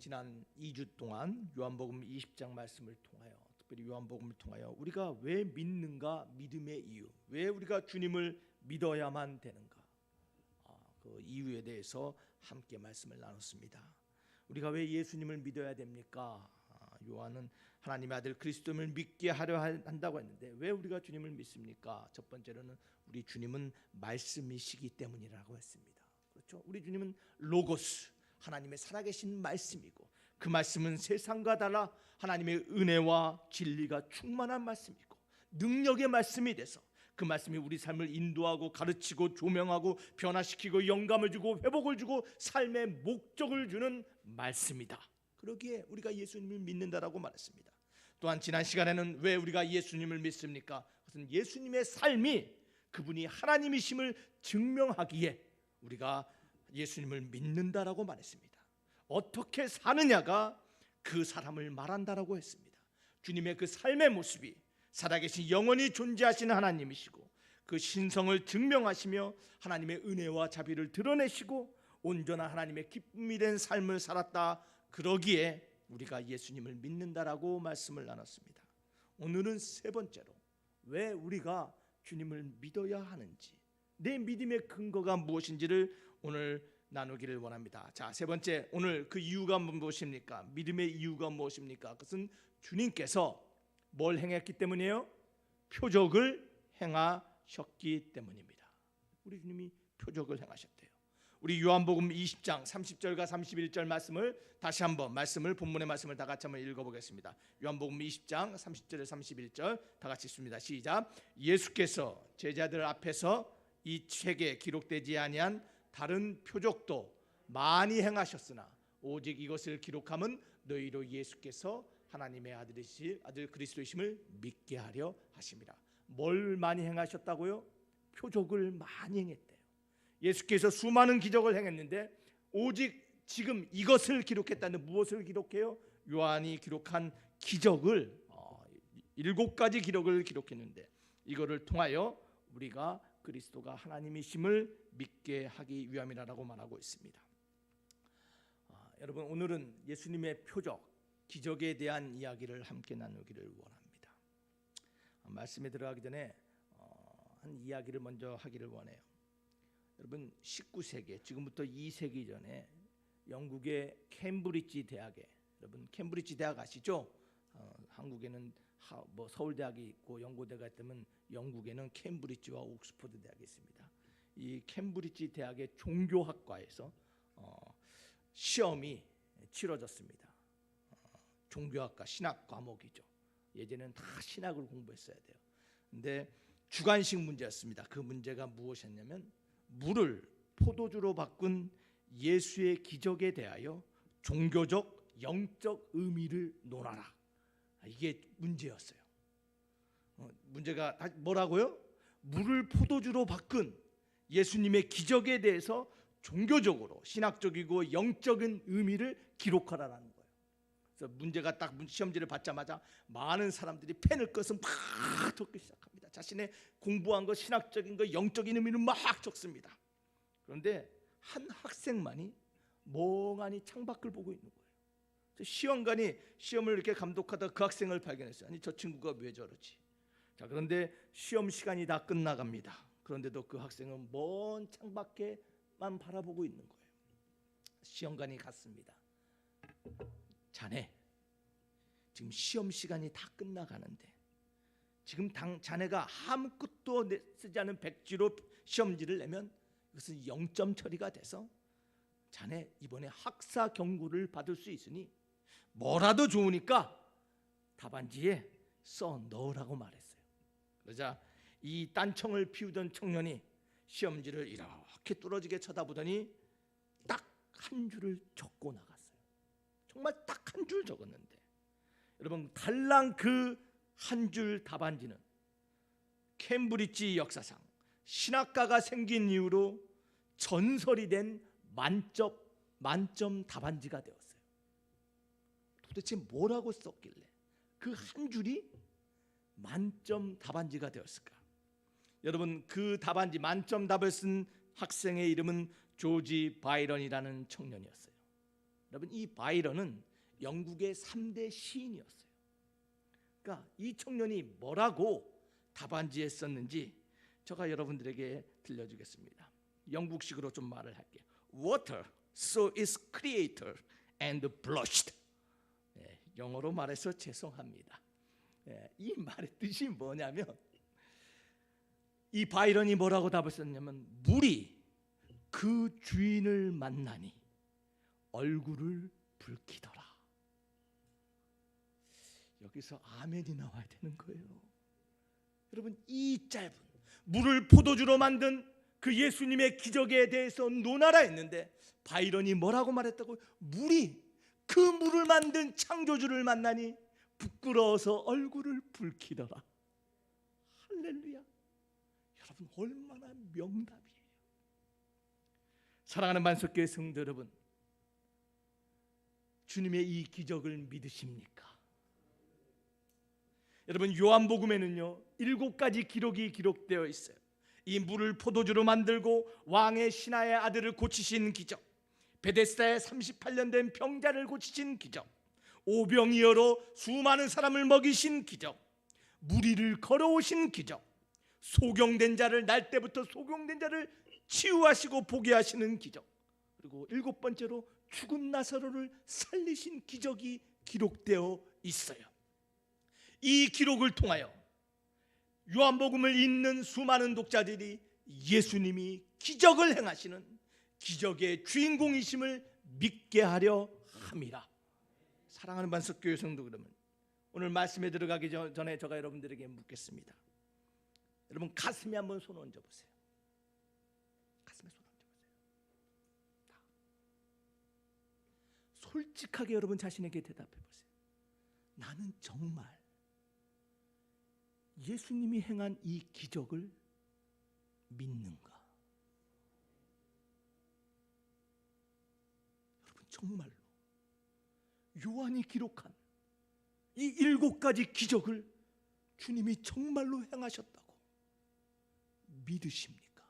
지난 2주 동안 요한복음 20장 말씀을 통하여, 특별히 요한복음을 통하여 우리가 왜 믿는가, 믿음의 이유, 왜 우리가 주님을 믿어야만 되는가, 그 이유에 대해서 함께 말씀을 나눴습니다. 우리가 왜 예수님을 믿어야 됩니까? 요한은 하나님의 아들 그리스도를 믿게 하려 한다고 했는데 왜 우리가 주님을 믿습니까? 첫 번째로는 우리 주님은 말씀이시기 때문이라고 했습니다. 그렇죠? 우리 주님은 로고스, 하나님의 살아계신 말씀이고, 그 말씀은 세상과 달라 하나님의 은혜와 진리가 충만한 말씀이고 능력의 말씀이 돼서 그 말씀이 우리 삶을 인도하고 가르치고 조명하고 변화시키고 영감을 주고 회복을 주고 삶의 목적을 주는 말씀이다. 그러기에 우리가 예수님을 믿는다라고 말했습니다. 또한 지난 시간에는 왜 우리가 예수님을 믿습니까? 그것은 예수님의 삶이 그분이 하나님이심을 증명하기에 우리가 예수님을 믿는다라고 말했습니다. 어떻게 사느냐가 그 사람을 말한다라고 했습니다. 주님의 그 삶의 모습이 살아계신 영원히 존재하시는 하나님이시고 그 신성을 증명하시며 하나님의 은혜와 자비를 드러내시고 온전한 하나님의 기쁨이 된 삶을 살았다. 그러기에 우리가 예수님을 믿는다라고 말씀을 나눴습니다. 오늘은 세 번째로 왜 우리가 주님을 믿어야 하는지, 내 믿음의 근거가 무엇인지를 오늘 나누기를 원합니다. 자, 세 번째, 오늘 그 이유가 무엇입니까? 믿음의 이유가 무엇입니까? 그것은 주님께서 뭘 행했기 때문이에요? 표적을 행하셨기 때문입니다. 우리 주님이 표적을 행하셨대요. 우리 요한복음 20장 30절과 31절 말씀을 다시 한번 본문의 말씀을 다 같이 한번 읽어보겠습니다. 요한복음 20장 30절에 31절 다 같이 읽습니다. 시작. 예수께서 제자들 앞에서 이 책에 기록되지 아니한 다른 표적도 많이 행하셨으나 오직 이것을 기록함은 너희로 예수께서 하나님의 아들 그리스도이심을 믿게 하려 하심이라. 뭘 많이 행하셨다고요? 표적을 많이 행했대요. 예수께서 수많은 기적을 행했는데 오직 지금 이것을 기록했다는, 무엇을 기록해요? 요한이 기록한 기적을 7가지 기록을 기록했는데 이거를 통하여 우리가 그리스도가 하나님이심을 믿게 하기 위함이라고 말하고 있습니다. 여러분, 오늘은 예수님의 표적, 기적에 대한 이야기를 함께 나누기를 원합니다. 말씀에 들어가기 전에 한 이야기를 먼저 하기를 원해요. 여러분, 19세기, 지금부터 2세기 전에 영국의 캠브리지 대학에, 여러분 캠브리지 대학 아시죠? 한국에는 서울대학이 있고 연고대가 있다면 영국에는 캠브리지와 옥스퍼드 대학이 있습니다. 이 캠브리지 대학의 종교학과에서 시험이 치러졌습니다. 종교학과 신학 과목이죠. 예전에는 다 신학을 공부했어야 돼요. 근데 주관식 문제였습니다. 그 문제가 무엇이었냐면 물을 포도주로 바꾼 예수의 기적에 대하여 종교적, 영적 의미를 논하라. 이게 문제였어요. 문제가 뭐라고요? 물을 포도주로 바꾼 예수님의 기적에 대해서 종교적으로, 신학적이고 영적인 의미를 기록하라는 거예요. 그래서 문제가 딱 시험지를 받자마자 많은 사람들이 펜을 꺼서 막 적기 시작합니다. 자신의 공부한 것, 신학적인 것, 영적인 의미를 막 적습니다. 그런데 한 학생만이 멍하니 창밖을 보고 있는 거예요. 시험관이 시험을 이렇게 감독하다 그 학생을 발견했어요. 아니, 저 친구가 왜 저러지? 자, 그런데 시험 시간이 다 끝나갑니다. 그런데도 그 학생은 먼 창밖에만 바라보고 있는 거예요. 시험관이 갔습니다. 자네, 지금 시험 시간이 다 끝나가는데 지금 자네가 아무것도 쓰지 않은 백지로 시험지를 내면 이것은 0점 처리가 돼서 자네 이번에 학사 경고를 받을 수 있으니 뭐라도 좋으니까 답안지에 써 넣으라고 말했어요. 그러자 이 딴청을 피우던 청년이 시험지를 이렇게 뚫어지게 쳐다보더니 딱 한 줄을 적고 나갔어요. 정말 딱 한 줄 적었는데, 여러분, 달랑 그 한 줄 답안지는 캠브리지 역사상 신학과가 생긴 이후로 전설이 된 만점 답안지가 되었어요. 도대체 뭐라고 썼길래 그 한 줄이 만점 답안지가 되었을까? 여러분, 그 답안지 만점 답을 쓴 학생의 이름은 조지 바이런이라는 청년이었어요. 여러분, 이 바이런은 영국의 3대 시인이었어요. 그러니까 이 청년이 뭐라고 답안지에 썼는지 제가 여러분들에게 들려주겠습니다. 영국식으로 좀 말을 할게요. Water, so its creator and blushed. 영어로 말해서 죄송합니다. 이 말의 뜻이 뭐냐면, 이 바이런이 뭐라고 답을 썼냐면, 물이 그 주인을 만나니 얼굴을 붉히더라. 여기서 아멘이 나와야 되는 거예요. 여러분, 이 짧은 물을 포도주로 만든 그 예수님의 기적에 대해서 논하라 했는데 바이런이 뭐라고 말했다고? 물이 그 물을 만든 창조주를 만나니 부끄러워서 얼굴을 붉히더라. 할렐루야. 여러분, 얼마나 명답이에요. 사랑하는 만석교회 성도 여러분, 주님의 이 기적을 믿으십니까? 여러분, 요한복음에는요 7가지 기록이 기록되어 있어요. 이 물을 포도주로 만들고 왕의 신하의 아들을 고치신 기적, 베데스다에 38년 된 병자를 고치신 기적, 오병이어로 수많은 사람을 먹이신 기적, 무리를 걸어오신 기적, 소경된 자를 날 때부터 소경된 자를 치유하시고 보게 하시는 기적, 그리고 7번째로 죽은 나사로를 살리신 기적이 기록되어 있어요. 이 기록을 통하여 요한복음을 읽는 수많은 독자들이 예수님이 기적을 행하시는 기적의 주인공이심을 믿게 하려 함이라. 사랑하는 만석교회 성도, 그러면 오늘 말씀에 들어가기 전에 제가 여러분들에게 묻겠습니다. 여러분, 가슴에 한번 손 얹어보세요. 가슴에 손 얹어보세요. 솔직하게 여러분 자신에게 대답해보세요. 나는 정말 예수님이 행한 이 기적을 믿는가? 여러분, 정말로 요한이 기록한 이 7가지 기적을 주님이 정말로 행하셨다고 믿으십니까?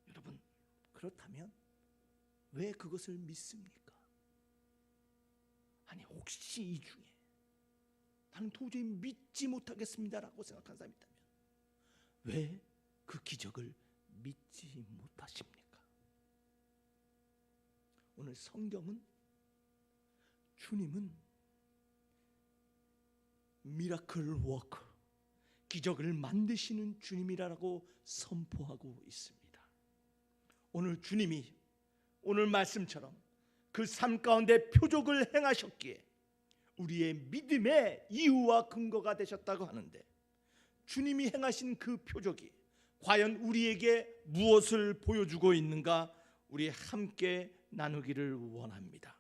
여러분, 그렇다면 왜 그것을 믿습니까? 아니, 혹시 이 중에 나는 도저히 믿지 못하겠습니다라고 생각한 사람이 있다면 왜 그 기적을 믿지 못하십니까? 오늘 성경은 주님은 미라클 워커, 기적을 만드시는 주님이라고 선포하고 있습니다. 오늘 주님이 오늘 말씀처럼 그 삶 가운데 표적을 행하셨기에 우리의 믿음의 이유와 근거가 되셨다고 하는데, 주님이 행하신 그 표적이 과연 우리에게 무엇을 보여주고 있는가, 우리 함께 나누기를 원합니다.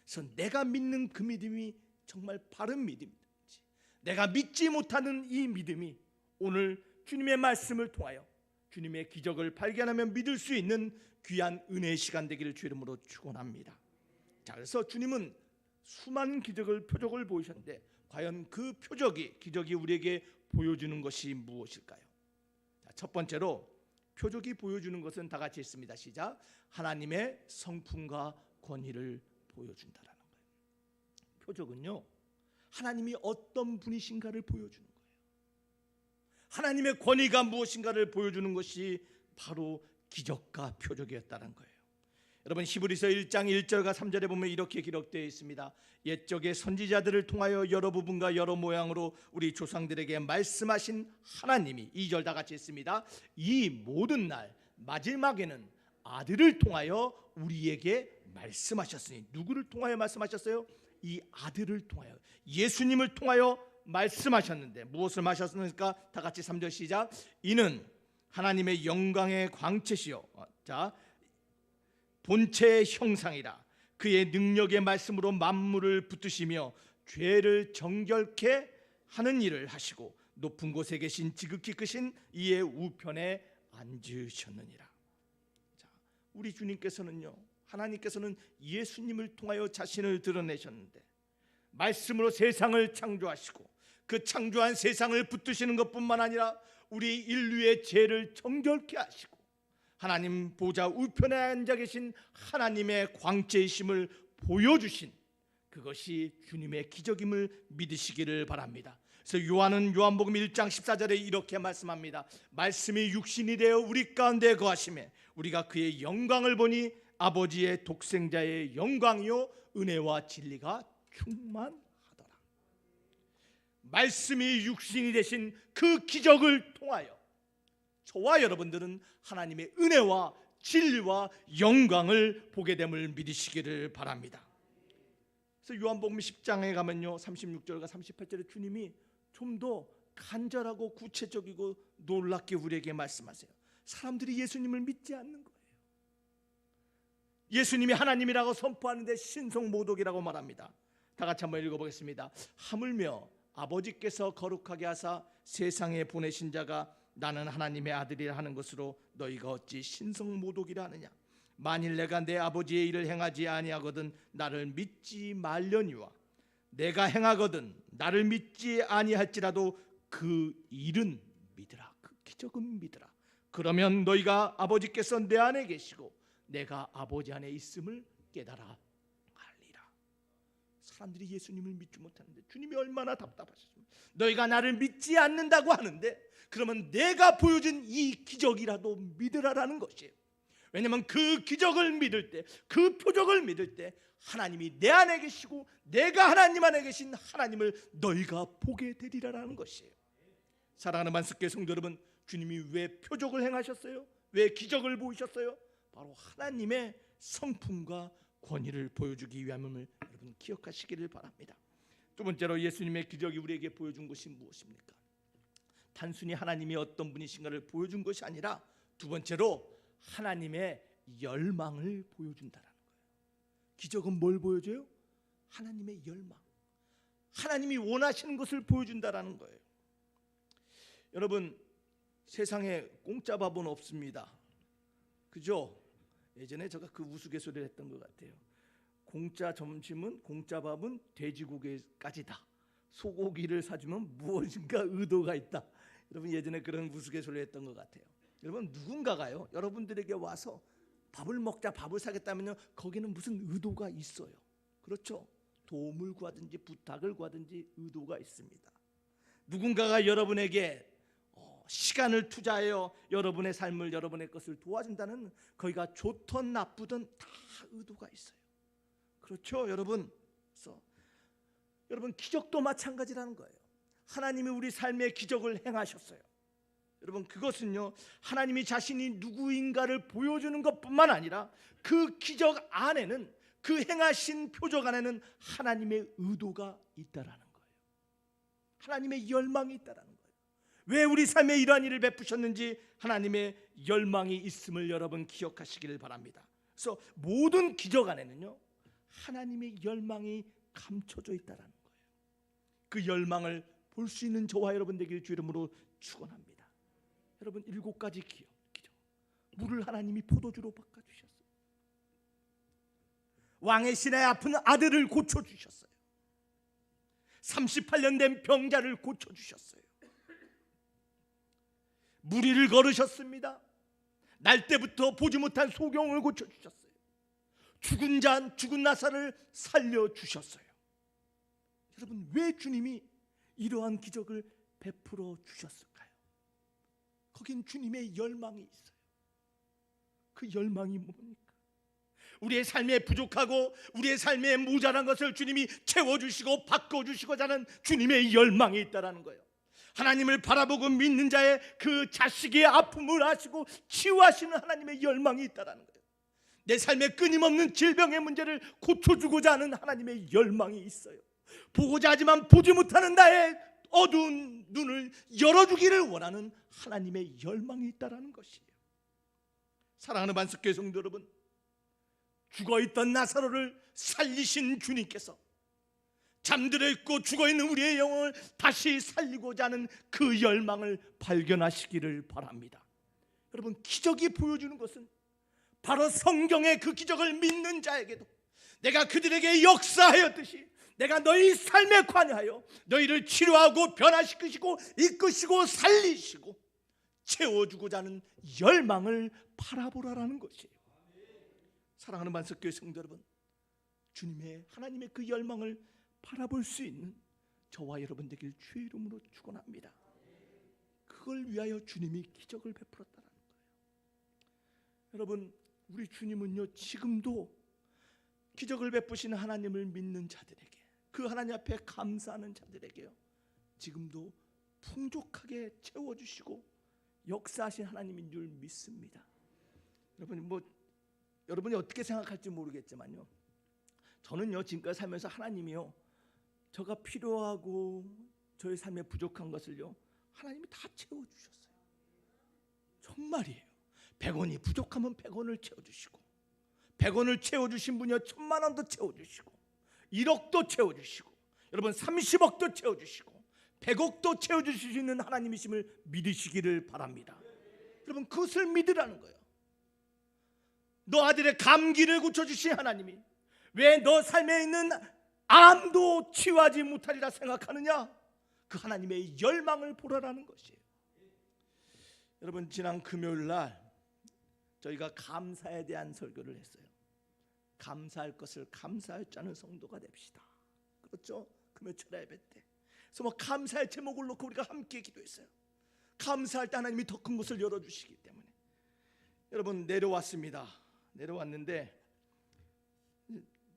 그래서 내가 믿는 그 믿음이 정말 바른 믿음인지, 내가 믿지 못하는 이 믿음이 오늘 주님의 말씀을 통하여 주님의 기적을 발견하며 믿을 수 있는 귀한 은혜의 시간 되기를 주 이름으로 축원합니다. 자, 그래서 주님은 수많은 기적을, 표적을 보이셨는데 과연 그 기적이 우리에게 보여주는 것이 무엇일까요? 자, 첫 번째로 표적이 보여주는 것은 다 같이 있습니다. 시작. 하나님의 성품과 권위를 보여준다라는 거예요. 표적은요, 하나님이 어떤 분이신가를 보여주는 거예요. 하나님의 권위가 무엇인가를 보여주는 것이 바로 기적과 표적이었다는 거예요. 여러분, 히브리서 1장 1절과 3절에 보면 이렇게 기록되어 있습니다. 옛적의 선지자들을 통하여 여러 부분과 여러 모양으로 우리 조상들에게 말씀하신 하나님이, 2절 다 같이 했습니다. 이 모든 날 마지막에는 아들을 통하여 우리에게 말씀하셨으니, 누구를 통하여 말씀하셨어요? 이 아들을 통하여, 예수님을 통하여 말씀하셨는데 무엇을 말하셨습니까? 다 같이 3절 시작. 이는 하나님의 영광의 광채시요, 자, 본체의 형상이라 그의 능력의 말씀으로 만물을 붙드시며 죄를 정결케 하는 일을 하시고 높은 곳에 계신 지극히 크신 이의 우편에 앉으셨느니라. 자, 우리 주님께서는요, 하나님께서는 예수님을 통하여 자신을 드러내셨는데 말씀으로 세상을 창조하시고 그 창조한 세상을 붙드시는 것뿐만 아니라 우리 인류의 죄를 정결케 하시고 하나님 보좌 우편에 앉아 계신 하나님의 광채이심을 보여주신 그것이 주님의 기적임을 믿으시기를 바랍니다. 그래서 요한은 요한복음 1장 14절에 이렇게 말씀합니다. 말씀이 육신이 되어 우리 가운데 거하시매 우리가 그의 영광을 보니 아버지의 독생자의 영광이요 은혜와 진리가 충만하더라. 말씀이 육신이 되신 그 기적을 통하여 저와 여러분들은 하나님의 은혜와 진리와 영광을 보게 됨을 믿으시기를 바랍니다. 그래서 요한복음 10장에 가면요 36절과 38절에 주님이 좀 더 간절하고 구체적이고 놀랍게 우리에게 말씀하세요. 사람들이 예수님을 믿지 않는 거예요. 예수님이 하나님이라고 선포하는데 신성모독이라고 말합니다. 다 같이 한번 읽어보겠습니다. 하물며 아버지께서 거룩하게 하사 세상에 보내신 자가 나는 하나님의 아들이라 하는 것으로 너희가 어찌 신성모독이라 하느냐. 만일 내가 내 아버지의 일을 행하지 아니하거든 나를 믿지 말려니와 내가 행하거든 나를 믿지 아니할지라도 그 일은 믿으라. 그 기적은 믿으라. 그러면 너희가 아버지께서 내 안에 계시고 내가 아버지 안에 있음을 깨달아 알리라. 사람들이 예수님을 믿지 못하는데 주님이 얼마나 답답하셨습니까? 너희가 나를 믿지 않는다고 하는데 그러면 내가 보여준 이 기적이라도 믿으라라는 것이에요. 왜냐하면 그 기적을 믿을 때, 그 표적을 믿을 때 하나님이 내 안에 계시고 내가 하나님 안에 계신 하나님을 너희가 보게 되리라라는 것이에요. 사랑하는 만습교회 성도 여러분, 주님이 왜 표적을 행하셨어요? 왜 기적을 보이셨어요? 바로 하나님의 성품과 권위를 보여주기 위함을 여러분 기억하시기를 바랍니다. 두 번째로 예수님의 기적이 우리에게 보여준 것이 무엇입니까? 단순히 하나님이 어떤 분이신가를 보여준 것이 아니라 두 번째로 하나님의 열망을 보여준다라는 거예요. 기적은 뭘 보여줘요? 하나님의 열망, 하나님이 원하시는 것을 보여준다라는 거예요. 여러분, 세상에 공짜 밥은 없습니다. 그죠? 예전에 제가 그 우스갯소리를 했던 것 같아요. 공짜 점심은, 공짜 밥은 돼지고기까지다. 소고기를 사주면 무엇인가 의도가 있다. 여러분 예전에 그런 우스갯소리를 했던 것 같아요. 여러분 누군가가요 여러분들에게 와서 밥을 먹자, 밥을 사겠다면요 거기는 무슨 의도가 있어요. 그렇죠? 도움을 구하든지 부탁을 구하든지 의도가 있습니다. 누군가가 여러분에게 시간을 투자하여 여러분의 삶을, 여러분의 것을 도와준다는, 거기가 좋든 나쁘든 다 의도가 있어요. 그렇죠 여러분? 그래서 여러분 기적도 마찬가지라는 거예요. 하나님이 우리 삶에 기적을 행하셨어요. 여러분 그것은요 하나님이 자신이 누구인가를 보여주는 것뿐만 아니라 그 기적 안에는, 그 행하신 표적 안에는 하나님의 의도가 있다라는 거예요. 하나님의 열망이 있다라는 거예요. 왜 우리 삶에 이러한 일을 베푸셨는지 하나님의 열망이 있음을 여러분 기억하시기를 바랍니다. 그래서 모든 기적 안에는요 하나님의 열망이 감춰져 있다라는 거예요. 그 열망을 볼 수 있는 저와 여러분 되길 주 이름으로 축원합니다. 여러분 7가지 기적. 물을 하나님이 포도주로 바꿔주셨어요. 왕의 신의 아픈 아들을 고쳐주셨어요. 38년 된 병자를 고쳐주셨어요. 무리를 걸으셨습니다. 날 때부터 보지 못한 소경을 고쳐주셨어요. 죽은 나사를 살려주셨어요. 여러분 왜 주님이 이러한 기적을 베풀어 주셨을까요? 거긴 주님의 열망이 있어요. 그 열망이 뭡니까? 우리의 삶에 부족하고 우리의 삶에 모자란 것을 주님이 채워주시고 바꿔주시고자 하는 주님의 열망이 있다는 거예요. 하나님을 바라보고 믿는 자의 그 자식의 아픔을 아시고 치유하시는 하나님의 열망이 있다는 거예요. 내 삶에 끊임없는 질병의 문제를 고쳐주고자 하는 하나님의 열망이 있어요. 보고자 하지만 보지 못하는 나의 어두운 눈을 열어주기를 원하는 하나님의 열망이 있다는 것이에요. 사랑하는 반석교회 성도 여러분, 죽어있던 나사로를 살리신 주님께서 잠들어 있고 죽어있는 우리의 영혼을 다시 살리고자 하는 그 열망을 발견하시기를 바랍니다. 여러분 기적이 보여주는 것은 바로 성경의 그 기적을 믿는 자에게도 내가 그들에게 역사하였듯이 내가 너희 삶에 관여하여 너희를 치료하고 변화시키시고 이끄시고 살리시고 채워주고자 하는 열망을 바라보라라는 것이에요. 사랑하는 만석교회 성도 여러분, 주님의 하나님의 그 열망을 바라볼 수 있는 저와 여러분 되길 주의 이름으로 축원합니다. 그걸 위하여 주님이 기적을 베풀었다는 거예요. 여러분, 우리 주님은요 지금도 기적을 베푸시는 하나님을 믿는 자들에게, 그 하나님 앞에 감사하는 자들에게요 지금도 풍족하게 채워주시고 역사하신 하나님인 줄 믿습니다. 여러분이 어떻게 생각할지 모르겠지만요, 저는요 지금까지 살면서 하나님이요 저가 필요하고 저의 삶에 부족한 것을요 하나님이 다 채워주셨어요. 정말이에요. 100원이 부족하면 100원을 채워주시고, 100원을 채워주신 분이요 1000만 원도 채워주시고, 1억도 채워주시고, 여러분 30억도 채워주시고, 100억도 채워주실 수 있는 하나님이심을 믿으시기를 바랍니다. 여러분 그것을 믿으라는 거예요. 너 아들의 감기를 고쳐주신 하나님이 왜 너 삶에 있는 암도 치유하지 못하리라 생각하느냐? 그 하나님의 열망을 보라라는 것이에요. 여러분, 지난 금요일 날 저희가 감사에 대한 설교를 했어요. 감사할 것을 감사할 자는 성도가 됩시다. 그렇죠? 금요 철야 예배 때. 그래서 감사의 제목을 놓고 우리가 함께 기도했어요. 감사할 때 하나님이 더 큰 것을 열어주시기 때문에. 여러분, 내려왔는데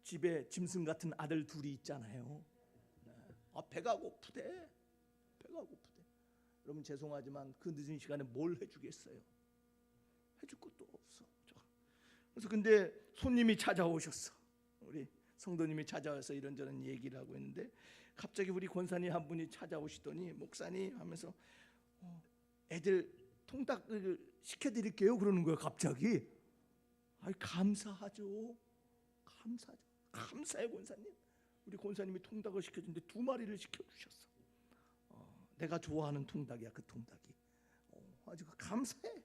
집에 짐승 같은 아들 둘이 있잖아요. 배가 고프대. 여러분 죄송하지만 그 늦은 시간에 뭘 해주겠어요? 해줄 것도 없어. 그래서 근데 손님이 찾아오셨어. 우리 성도님이 찾아와서 이런저런 얘기를 하고 있는데 갑자기 우리 권사님 한 분이 찾아오시더니 목사님 하면서 애들 통닭을 시켜드릴게요 그러는 거예요. 갑자기. 감사하죠. 감사해요 권사님. 우리 권사님이 통닭을 시켜주는데 2마리를 시켜주셨어. 내가 좋아하는 통닭이야. 그 통닭이 아주 감사해.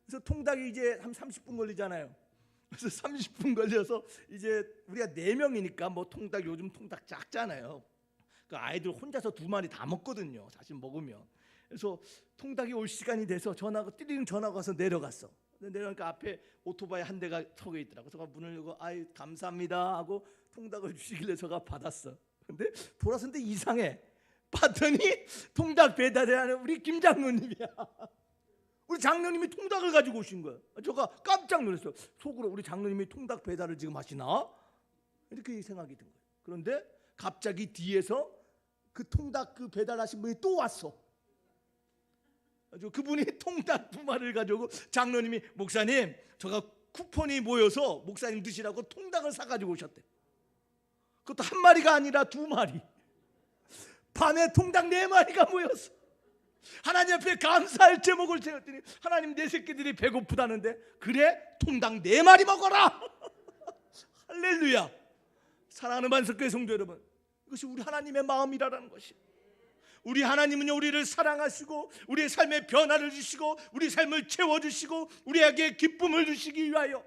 그래서 통닭이 이제 한 30분 걸리잖아요. 그래서 30분 걸려서 이제 우리가 4명이니까 뭐 통닭, 요즘 통닭 작잖아요. 그 아이들 혼자서 2마리 다 먹거든요. 사실 먹으면. 그래서 통닭이 올 시간이 돼서 띠링 전화가 와서 내려갔어. 내려가니까 앞에 오토바이 한 대가 서고 있더라고. 제가 문을 열고 감사합니다 하고 통닭을 주시길래 제가 받았어. 근데 돌아서는데 이상해. 봤더니 통닭 배달하는 우리 김 장로님이야. 우리 장로님이 통닭을 가지고 오신 거야. 제가 깜짝 놀랐어요. 속으로 우리 장로님이 통닭 배달을 지금 하시나? 이렇게 생각이 든 거예요. 그런데 갑자기 뒤에서 그 통닭 그 배달하신 분이 또 왔어. 그분이 통닭 2마리를 가지고 장로님이 목사님 제가 쿠폰이 모여서 목사님 드시라고 통닭을 사가지고 오셨대. 그것도 1마리가 아니라 2마리. 밤에 통닭 4마리가 모였어. 하나님 앞에 감사할 제목을 세웠더니 하나님 내 새끼들이 배고프다는데 그래 통닭 4마리 먹어라. 할렐루야. 사랑하는 만석교회 성도 여러분, 이것이 우리 하나님의 마음이라는 것이. 우리 하나님은요 우리를 사랑하시고 우리의 삶에 변화를 주시고 우리 삶을 채워주시고 우리에게 기쁨을 주시기 위하여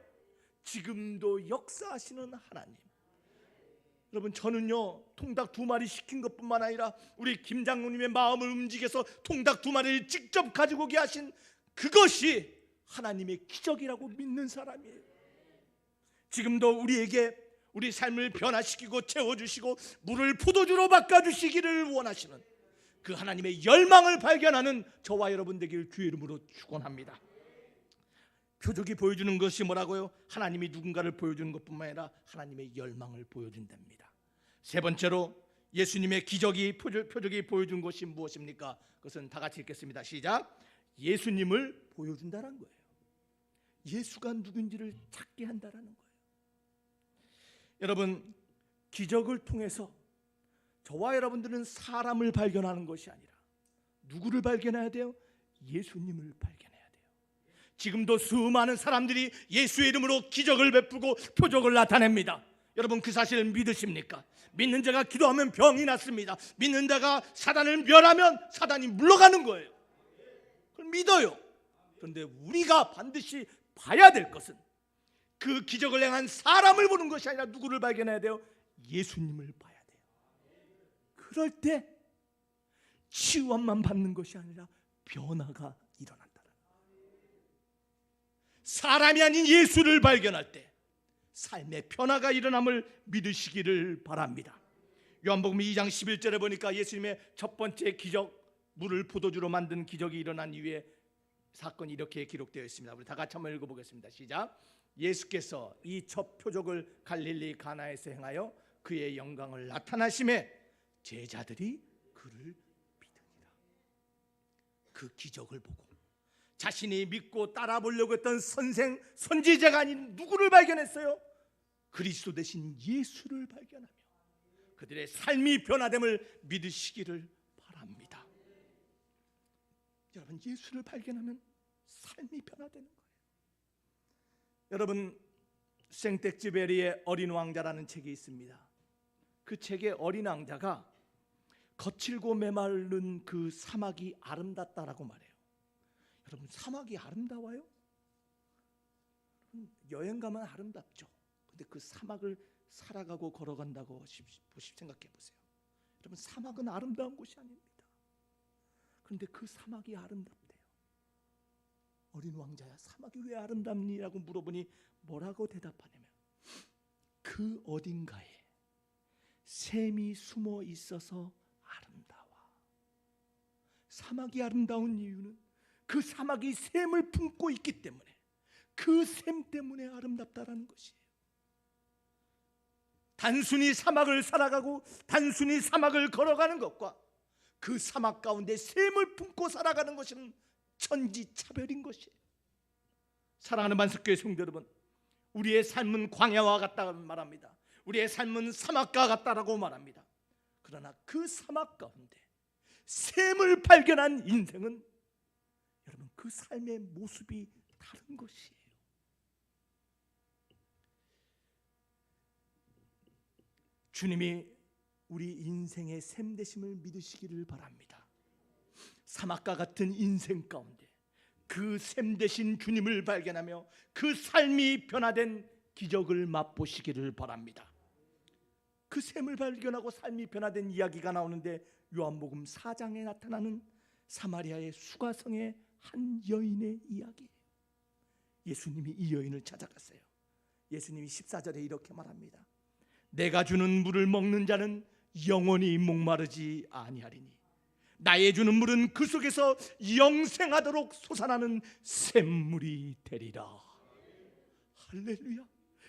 지금도 역사하시는 하나님. 여러분 저는요 통닭 2마리 시킨 것뿐만 아니라 우리 김 장로님의 마음을 움직여서 통닭 2마리를 직접 가지고 오게 하신 그것이 하나님의 기적이라고 믿는 사람이에요. 지금도 우리에게 우리 삶을 변화시키고 채워주시고 물을 포도주로 바꿔주시기를 원하시는 그 하나님의 열망을 발견하는 저와 여러분 되길 주의 이름으로 축원합니다. 표적이 보여주는 것이 뭐라고요? 하나님이 누군가를 보여주는 것뿐만 아니라 하나님의 열망을 보여준답니다. 세 번째로 예수님의 표적이 보여준 것이 무엇입니까? 그것은 다 같이 읽겠습니다. 시작. 예수님을 보여준다는 거예요. 예수가 누군지를 찾게 한다는 거예요. 여러분 기적을 통해서 저와 여러분들은 사람을 발견하는 것이 아니라 누구를 발견해야 돼요? 예수님을 발견해야 돼요. 지금도 수많은 사람들이 예수의 이름으로 기적을 베푸고 표적을 나타냅니다. 여러분 그 사실을 믿으십니까? 믿는 자가 기도하면 병이 낫습니다. 믿는 자가 사단을 멸하면 사단이 물러가는 거예요. 그걸 믿어요. 그런데 우리가 반드시 봐야 될 것은 그 기적을 행한 사람을 보는 것이 아니라 누구를 발견해야 돼요? 예수님을 봐야 돼요. 그럴 때 치유함만 받는 것이 아니라 변화가 일어난다는 사람이 아닌 예수를 발견할 때 삶의 변화가 일어남을 믿으시기를 바랍니다. 요한복음 2장 11절에 보니까 예수님의 첫 번째 기적, 물을 포도주로 만든 기적이 일어난 이후에 사건이 이렇게 기록되어 있습니다. 우리 다 같이 한번 읽어보겠습니다. 시작. 예수께서 이 첫 표적을 갈릴리 가나에서 행하여 그의 영광을 나타나심에 제자들이 그를 믿으니라. 그 기적을 보고 자신이 믿고 따라 보려고 했던 선지자가 아닌 누구를 발견했어요? 그리스도 대신 예수를 발견하며 그들의 삶이 변화됨을 믿으시기를 바랍니다. 여러분, 예수를 발견하면 삶이 변화되는 거예요. 여러분, 생텍쥐베리의 어린 왕자라는 책이 있습니다. 그 책의 어린 왕자가 거칠고 메마른 그 사막이 아름답다라고 말해요. 여러분, 사막이 아름다워요? 여행 가면 아름답죠. 근데 그 사막을 살아가고 걸어간다고 생각해 보세요. 여러분, 사막은 아름다운 곳이 아닙니다. 그런데 그 사막이 아름답대요. 어린 왕자야, 사막이 왜 아름답니? 라고 물어보니 뭐라고 대답하냐면 그 어딘가에 샘이 숨어 있어서 아름다워. 사막이 아름다운 이유는 그 사막이 샘을 품고 있기 때문에, 그 샘 때문에 아름답다라는 것이에요. 단순히 사막을 살아가고 단순히 사막을 걸어가는 것과 그 사막 가운데 샘을 품고 살아가는 것은 천지차별인 것이에요. 사랑하는 만석교회 성도 여러분, 우리의 삶은 광야와 같다고 말합니다. 우리의 삶은 사막과 같다라고 말합니다. 그러나 그 사막 가운데 샘을 발견한 인생은 여러분, 그 삶의 모습이 다른 것이에요. 주님이 우리 인생의 샘 되심을 믿으시기를 바랍니다. 사막과 같은 인생 가운데 그 샘 되신 주님을 발견하며 그 삶이 변화된 기적을 맛보시기를 바랍니다. 그 샘을 발견하고 삶이 변화된 이야기가 나오는데 요한복음 4장에 나타나는 사마리아의 수가성의 한 여인의 이야기예요. 예수님이 이 여인을 찾아갔어요. 예수님이 14절에 이렇게 말합니다. 내가 주는 물을 먹는 자는 영원히 목마르지 아니하리니 나의 주는 물은 그 속에서 영생하도록 솟아나는 샘물이 되리라. 할렐루야.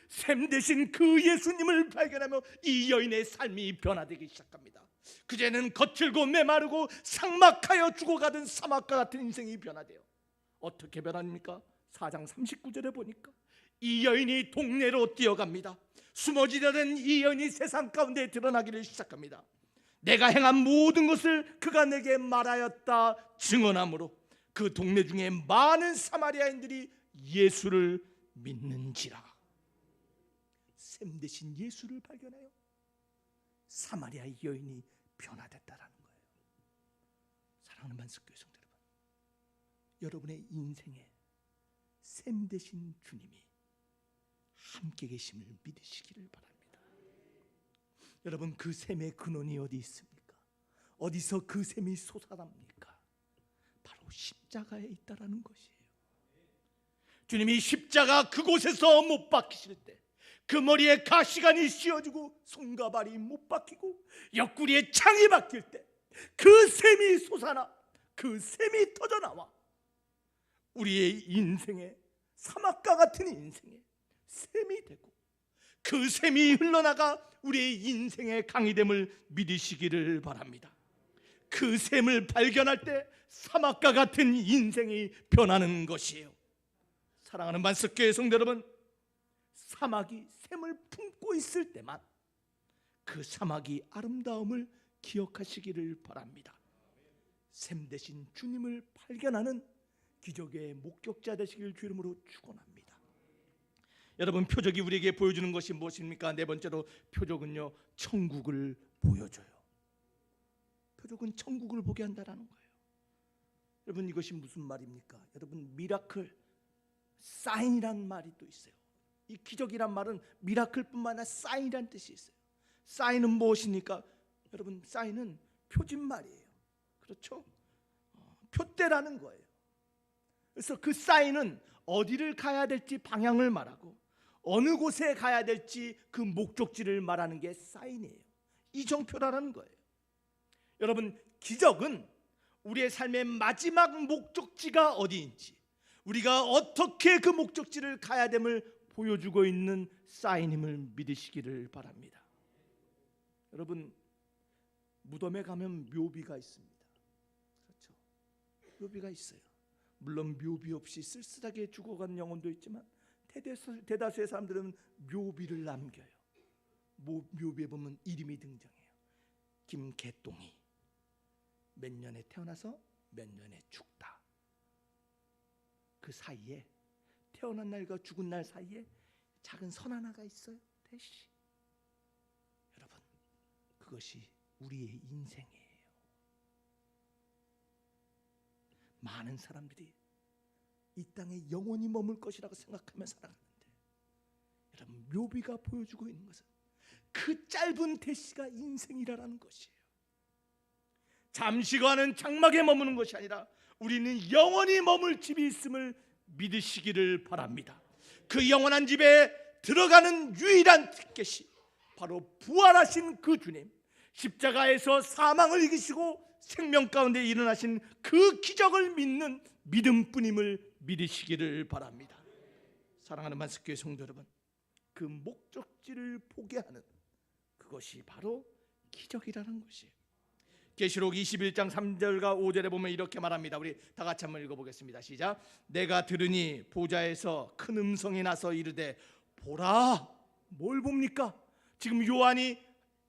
샘 대신 그 예수님을 발견하며 이 여인의 삶이 변화되기 시작합니다. 그제는 거칠고 메마르고 삭막하여 죽어가던 사막과 같은 인생이 변화돼요. 어떻게 변합니까? 4장 39절에 보니까 이 여인이 동네로 뛰어갑니다. 숨어지려던 이 여인이 세상 가운데 드러나기를 시작합니다. 내가 행한 모든 것을 그가 내게 말하였다 증언하므로 그 동네 중에 많은 사마리아인들이 예수를 믿는지라. 샘 대신 예수를 발견해요. 사마리아 여인이 변화됐다라는 거예요. 사랑하는 만석교회 성도 여러분, 여러분의 인생에 샘 되신 주님이 함께 계심을 믿으시기를 바랍니다. 여러분, 그 샘의 근원이 어디 있습니까? 어디서 그 샘이 솟아납니까? 바로 십자가에 있다라는 것이에요. 주님이 십자가 그곳에서 못 박히실 때 그 머리에 가시관이 씌워지고 손과 발이 못 박히고 옆구리에 창이 박힐 때 그 샘이 솟아나 그 샘이 터져나와 우리의 인생에 사막과 같은 인생에 샘이 되고 그 샘이 흘러나가 우리의 인생의 강이됨을 믿으시기를 바랍니다. 그 샘을 발견할 때 사막과 같은 인생이 변하는 것이에요. 사랑하는 만석교회 성도 여러분, 사막이 샘을 품고 있을 때만 그 사막이 아름다움을 기억하시기를 바랍니다. 샘 대신 주님을 발견하는 기적의 목격자 되시길 주 이름으로 축원합니다. 여러분, 표적이 우리에게 보여주는 것이 무엇입니까? 네 번째로 표적은요, 천국을 보여줘요. 표적은 천국을 보게 한다라는 거예요. 여러분, 이것이 무슨 말입니까? 여러분, 미라클, 사인이란 말이 또 있어요. 이 기적이란 말은 미라클뿐만 아니라 사인이란 뜻이 있어요. 사인은 무엇입니까? 여러분, 사인은 표진말이에요. 그렇죠? 표대라는 거예요. 그래서 그 사인은 어디를 가야 될지 방향을 말하고 어느 곳에 가야 될지 그 목적지를 말하는 게 사인이에요. 이정표라는 거예요. 여러분, 기적은 우리의 삶의 마지막 목적지가 어디인지, 우리가 어떻게 그 목적지를 가야 됨을 보여주고 있는 사인임을 믿으시기를 바랍니다. 여러분, 무덤에 가면 묘비가 있습니다. 그렇죠? 묘비가 있어요. 물론 묘비 없이 쓸쓸하게 죽어간 영혼도 있지만 대다수의 사람들은 묘비를 남겨요. 묘비에 보면 이름이 등장해요. 김개똥이 몇 년에 태어나서 몇 년에 죽다. 그 사이에, 태어난 날과 죽은 날 사이에 작은 선 하나가 있어요. 대시. 여러분, 그것이 우리의 인생이에요. 많은 사람들이 이 땅에 영원히 머물 것이라고 생각하며 살아가는데, 여러분, 묘비가 보여주고 있는 것은 그 짧은 대시가 인생이라는 것이에요. 잠시간은 장막에 머무는 것이 아니라 우리는 영원히 머물 집이 있음을 믿으시기를 바랍니다. 그 영원한 집에 들어가는 유일한 티켓이 바로 부활하신 그 주님, 십자가에서 사망을 이기시고 생명 가운데 일어나신 그 기적을 믿는 믿음뿐임을 믿으시기를 바랍니다. 사랑하는 만습교회 성도 여러분, 그 목적지를 보게 하는 그것이 바로 기적이라는 것이에요. 계시록 21장 3절과 5절에 보면 이렇게 말합니다. 우리 다 같이 한번 읽어보겠습니다. 시작. 내가 들으니 보좌에서 큰 음성이 나서 이르되 보라. 뭘 봅니까? 지금 요한이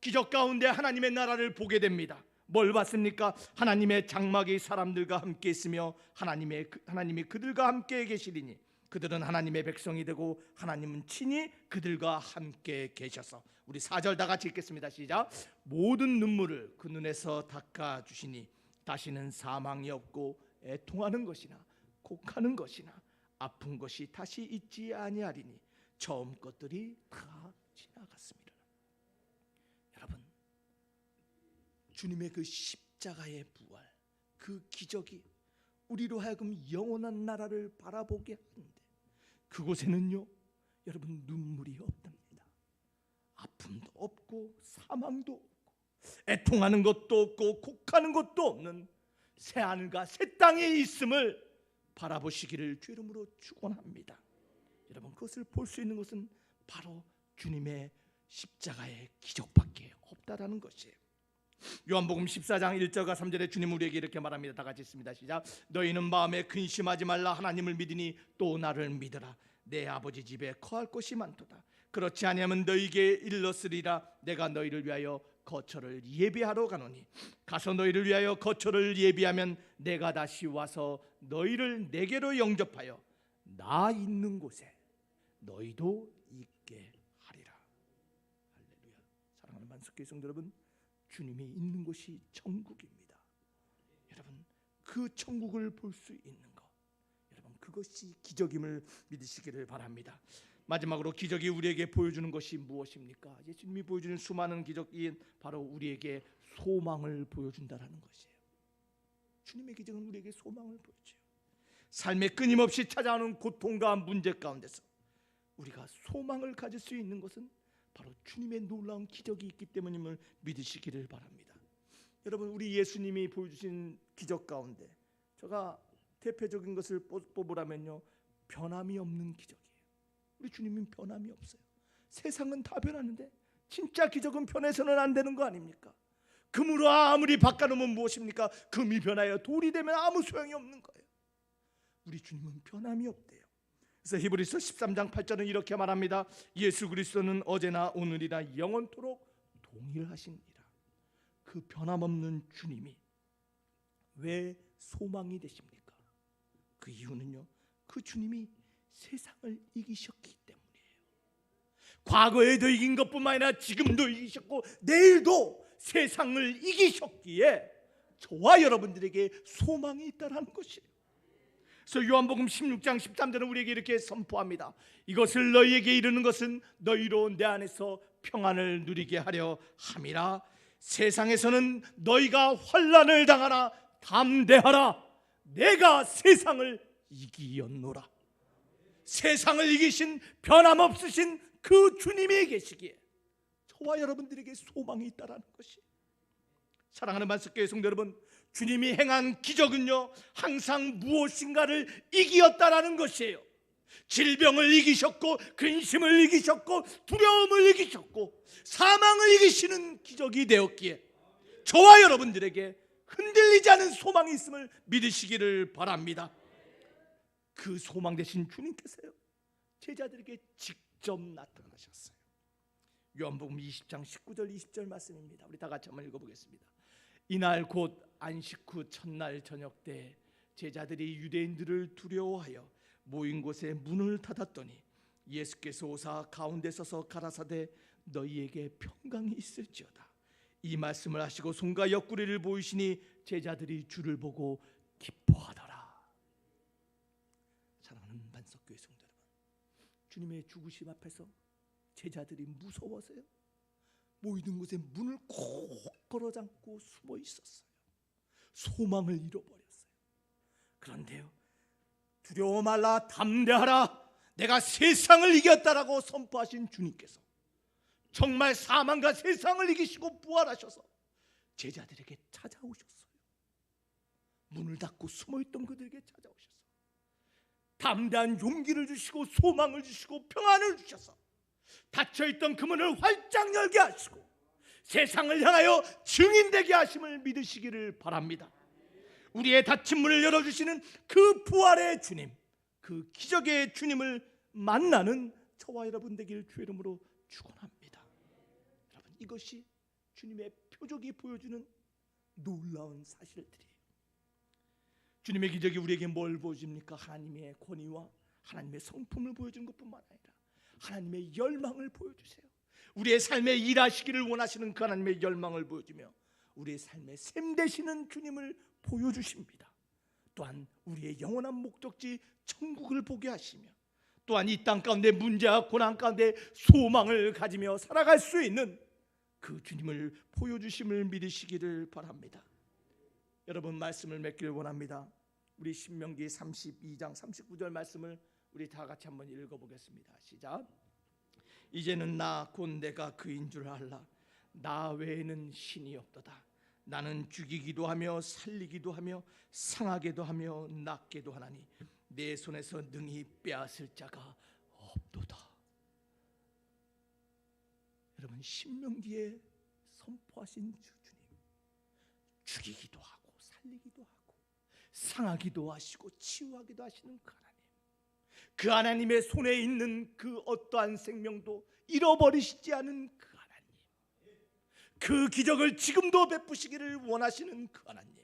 기적 가운데 하나님의 나라를 보게 됩니다. 뭘 봤습니까? 하나님의 장막이 사람들과 함께 있으며 하나님이 그들과 함께 계시리니 그들은 하나님의 백성이 되고 하나님은 친히 그들과 함께 계셔서. 우리 4절 다 같이 읽겠습니다. 시작. 모든 눈물을 그 눈에서 닦아주시니 다시는 사망이 없고 애통하는 것이나 곡하는 것이나 아픈 것이 다시 있지 아니하리니 처음 것들이 다 지나갔습니다. 여러분, 주님의 그 십자가의 부활, 그 기적이 우리로 하여금 영원한 나라를 바라보게 하는데, 그곳에는요, 여러분, 눈물이 없답니다. 아픔도 없고 사망도 없고 애통하는 것도 없고 곡하는 것도 없는 새하늘과 새 땅에 있음을 바라보시기를 주 이름으로 축원합니다. 여러분, 그것을 볼 수 있는 것은 바로 주님의 십자가의 기적밖에 없다라는 것이에요. 요한복음 14장 1절과 3절에 주님 우리에게 이렇게 말합니다. 다 같이 읽습니다. 시작. 너희는 마음에 근심하지 말라. 하나님을 믿으니 또 나를 믿으라. 내 아버지 집에 거할 곳이 많도다. 그렇지 아니하면 너희에게 일렀으리라. 내가 너희를 위하여 거처를 예비하러 가노니 가서 너희를 위하여 거처를 예비하면 내가 다시 와서 너희를 내게로 영접하여 나 있는 곳에 너희도 있게 하리라. 할렐루야. 사랑하는 만석교회 성도 여러분, 주님이 있는 곳이 천국입니다. 여러분, 그 천국을 볼 수 있는 것, 여러분, 그것이 기적임을 믿으시기를 바랍니다. 마지막으로 기적이 우리에게 보여주는 것이 무엇입니까? 예수님이 보여주는 수많은 기적이 바로 우리에게 소망을 보여준다라는 것이에요. 주님의 기적은 우리에게 소망을 보여줘요. 삶에 끊임없이 찾아오는 고통과 문제 가운데서 우리가 소망을 가질 수 있는 것은 바로 주님의 놀라운 기적이 있기 때문임을 믿으시기를 바랍니다. 여러분, 우리 예수님이 보여주신 기적 가운데 제가 대표적인 것을 뽑으라면요, 변함이 없는 기적이에요. 우리 주님은 변함이 없어요. 세상은 다 변하는데 진짜 기적은 변해서는 안 되는 거 아닙니까? 금으로 아무리 바꿔놓으면 무엇입니까? 금이 변하여 돌이 되면 아무 소용이 없는 거예요. 우리 주님은 변함이 없대요. 그래서 히브리서 13장 8절은 이렇게 말합니다. 예수 그리스도는 어제나 오늘이나 영원토록 동일하시니라. 그 변함없는 주님이 왜 소망이 되십니까? 그 이유는요, 그 주님이 세상을 이기셨기 때문이에요. 과거에도 이긴 것뿐만 아니라 지금도 이기셨고 내일도 세상을 이기셨기에 저와 여러분들에게 소망이 있다는 것이에요. 그래서 요한복음 16장 13절은 우리에게 이렇게 선포합니다. 이것을 너희에게 이르는 것은 너희로 내 안에서 평안을 누리게 하려 함이라. 세상에서는 너희가 환난을 당하나 담대하라. 내가 세상을 이기었노라. 세상을 이기신 변함없으신 그 주님이 계시기에 저와 여러분들에게 소망이 있다라는 것이, 사랑하는 만석교회 성도 여러분, 주님이 행한 기적은요 항상 무엇인가를 이기었다라는 것이에요. 질병을 이기셨고, 근심을 이기셨고, 두려움을 이기셨고, 사망을 이기시는 기적이 되었기에 저와 여러분들에게 흔들리지 않은 소망이 있음을 믿으시기를 바랍니다. 그 소망 되신 주님께서요 제자들에게 직접 나타나셨어요. 요한복음 20장 19절 20절 말씀입니다. 우리 다 같이 한번 읽어보겠습니다. 이날 곧 안식 후 첫날 저녁 때 제자들이 유대인들을 두려워하여 모인 곳에 문을 닫았더니 예수께서 오사 가운데 서서 가라사대 너희에게 평강이 있을지어다. 이 말씀을 하시고 손과 옆구리를 보이시니 제자들이 주를 보고 기뻐하더라. 사랑하는 만석교회 성도 여러분, 주님의 죽으심 앞에서 제자들이 무서워서요 모이는 곳에 문을 콕 걸어 잠고 숨어 있었어요. 소망을 잃어버렸어요. 그런데요 두려워 말라 담대하라 내가 세상을 이겼다라고 선포하신 주님께서 정말 사망과 세상을 이기시고 부활하셔서 제자들에게 찾아오셨어요. 문을 닫고 숨어있던 그들에게 찾아오셔서 담대한 용기를 주시고 소망을 주시고 평안을 주셔서 닫혀있던 그 문을 활짝 열게 하시고 세상을 향하여 증인되게 하심을 믿으시기를 바랍니다. 우리의 닫힌 문을 열어주시는 그 부활의 주님, 그 기적의 주님을 만나는 저와 여러분 되길 주의 이름으로 축원합니다. 여러분, 이것이 주님의 표적이 보여주는 놀라운 사실들이에요. 주님의 기적이 우리에게 뭘 보여줍니까? 하나님의 권위와 하나님의 성품을 보여주는 것뿐만 아니라 하나님의 열망을 보여주세요. 우리의 삶에 일하시기를 원하시는 그 하나님의 열망을 보여주며 우리의 삶에 샘 되시는 주님을 보여주십니다. 또한 우리의 영원한 목적지 천국을 보게 하시며 또한 이 땅 가운데 문제와 고난 가운데 소망을 가지며 살아갈 수 있는 그 주님을 보여주심을 믿으시기를 바랍니다. 여러분, 말씀을 맺기를 원합니다. 우리 신명기 32장 39절 말씀을 우리 다 같이 한번 읽어보겠습니다. 시작. 이제는 나 곧 내가 그인 줄 알라. 나 외에는 신이 없도다. 나는 죽이기도 하며 살리기도 하며 상하게도 하며 낫게도 하나니 내 손에서 능히 빼앗을 자가 없도다. 여러분, 신명기에 선포하신 주님, 죽이기도 하고 살리기도 하고 상하기도 하시고 치유하기도 하시는 그 하나님, 그 하나님의 손에 있는 그 어떠한 생명도 잃어버리시지 않은 그 하나님, 그 기적을 지금도 베푸시기를 원하시는 그 하나님,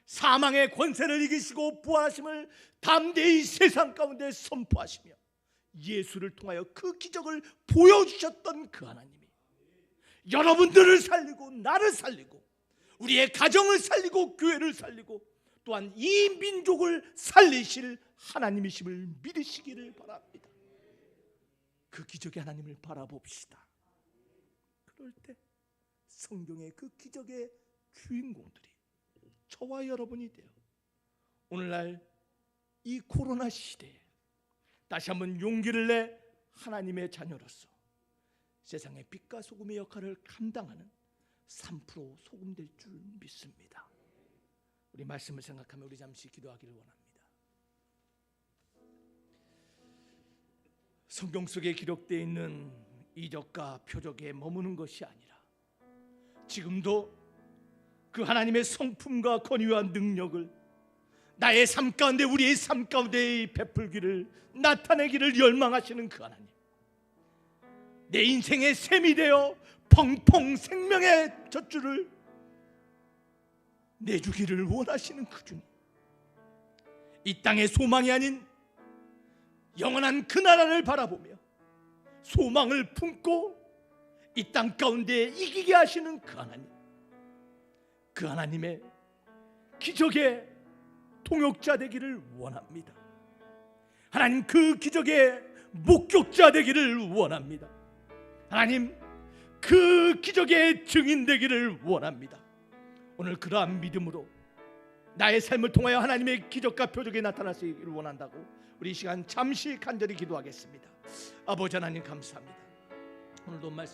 사망의 권세를 이기시고 부활하심을 담대히 세상 가운데 선포하시며 예수를 통하여 그 기적을 보여주셨던 그 하나님이 여러분들을 살리고 나를 살리고 우리의 가정을 살리고 교회를 살리고 또한 이 민족을 살리실 하나님이심을 믿으시기를 바랍니다. 그 기적의 하나님을 바라봅시다. 그럴 때 성경의 그 기적의 주인공들이 저와 여러분이 되어 오늘날 이 코로나 시대에 다시 한번 용기를 내 하나님의 자녀로서 세상의 빛과 소금의 역할을 감당하는 3% 소금 될 줄 믿습니다. 우리 말씀을 생각하며 우리 잠시 기도하기를 원합니다. 성경 속에 기록되어 있는 이적과 표적에 머무는 것이 아니라 지금도 그 하나님의 성품과 권위와 능력을 나의 삶 가운데 우리의 삶 가운데 베풀기를 나타내기를 열망하시는 그 하나님, 내 인생의 샘이 되어 펑펑 생명의 젖줄을 내주기를 원하시는 그 주님, 이 땅의 소망이 아닌 영원한 그 나라를 바라보며 소망을 품고 이 땅 가운데 이기게 하시는 그 하나님, 그 하나님의 기적의 동역자 되기를 원합니다. 하나님, 그 기적의 목격자 되기를 원합니다. 하나님, 그 기적의 증인 되기를 원합니다. 오늘 그러한 믿음으로 나의 삶을 통하여 하나님의 기적과 표적이 나타날 수 있기를 원한다고 우리 이 시간 잠시 간절히 기도하겠습니다. 아버지 하나님 감사합니다. 오늘도 말씀